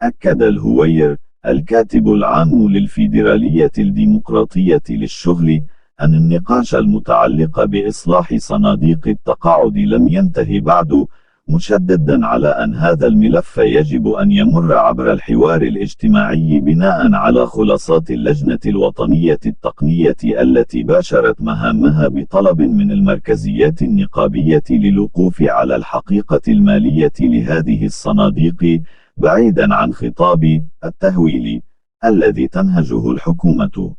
أكد الهوير الكاتب العام للفيدرالية الديمقراطية للشغل أن النقاش المتعلق بإصلاح صناديق التقاعد لم ينتهي بعد، مشددا على أن هذا الملف يجب أن يمر عبر الحوار الاجتماعي بناء على خلاصات اللجنة الوطنية التقنية التي باشرت مهامها بطلب من المركزيات النقابية للوقوف على الحقيقة المالية لهذه الصناديق، بعيدا عن خطاب التهويل الذي تنهجه الحكومة.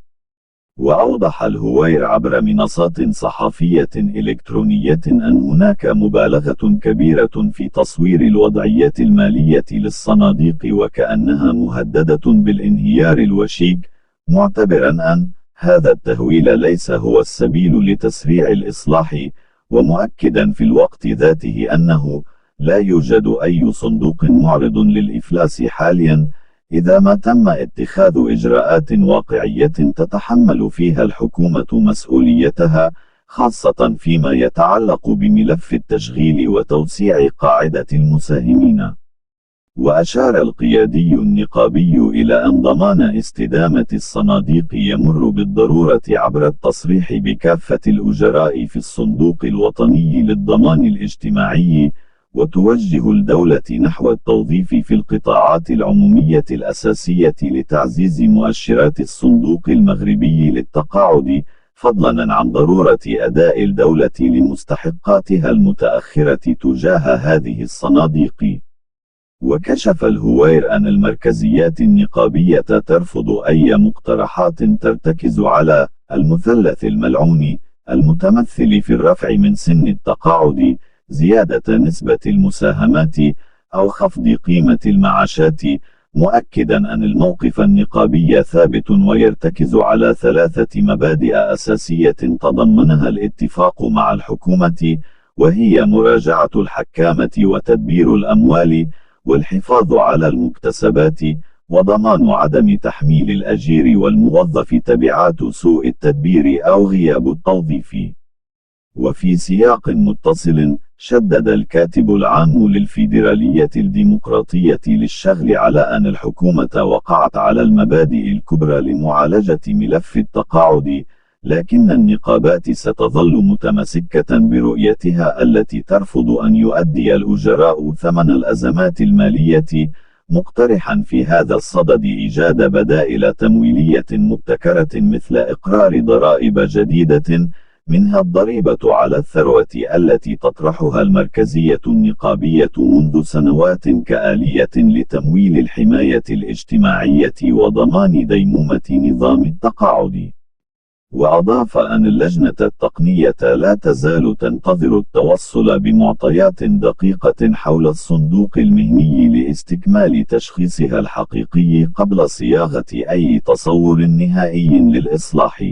وأوضح الهوير عبر منصات صحفية إلكترونية أن هناك مبالغة كبيرة في تصوير الوضعية المالية للصناديق وكأنها مهددة بالانهيار الوشيك، معتبرا أن هذا التهويل ليس هو السبيل لتسريع الإصلاح، ومؤكدا في الوقت ذاته أنه لا يوجد أي صندوق معرض للإفلاس حاليا إذا ما تم اتخاذ إجراءات واقعية تتحمل فيها الحكومة مسؤوليتها، خاصة فيما يتعلق بملف التشغيل وتوسيع قاعدة المساهمين. وأشار القيادي النقابي إلى أن ضمان استدامة الصناديق يمر بالضرورة عبر التصريح بكافة الأجراء في الصندوق الوطني للضمان الاجتماعي، وتوجه الدولة نحو التوظيف في القطاعات العمومية الأساسية لتعزيز مؤشرات الصندوق المغربي للتقاعد، فضلا عن ضرورة أداء الدولة لمستحقاتها المتأخرة تجاه هذه الصناديق. وكشف الهوير أن المركزيات النقابية ترفض أي مقترحات ترتكز على المثلث الملعون المتمثل في الرفع من سن التقاعد، زيادة نسبة المساهمات، أو خفض قيمة المعاشات، مؤكدا أن الموقف النقابي ثابت ويرتكز على 3 مبادئ أساسية تضمنها الاتفاق مع الحكومة، وهي مراجعة الحكامة وتدبير الأموال، والحفاظ على المكتسبات، وضمان عدم تحميل الأجير والموظف تبعات سوء التدبير أو غياب التوظيف. وفي سياق متصل، شدد الكاتب العام للفيدرالية الديمقراطية للشغل على أن الحكومة وقعت على المبادئ الكبرى لمعالجة ملف التقاعد، لكن النقابات ستظل متمسكة برؤيتها التي ترفض أن يؤدي الأجراء ثمن الأزمات المالية، مقترحا في هذا الصدد إيجاد بدائل تمويلية مبتكرة مثل إقرار ضرائب جديدة، منها الضريبة على الثروة التي تطرحها المركزية النقابية منذ سنوات كآلية لتمويل الحماية الاجتماعية وضمان ديمومة نظام التقاعد. وأضاف أن اللجنة التقنية لا تزال تنتظر التوصل بمعطيات دقيقة حول الصندوق المهني لاستكمال تشخيصها الحقيقي قبل صياغة أي تصور نهائي للإصلاح.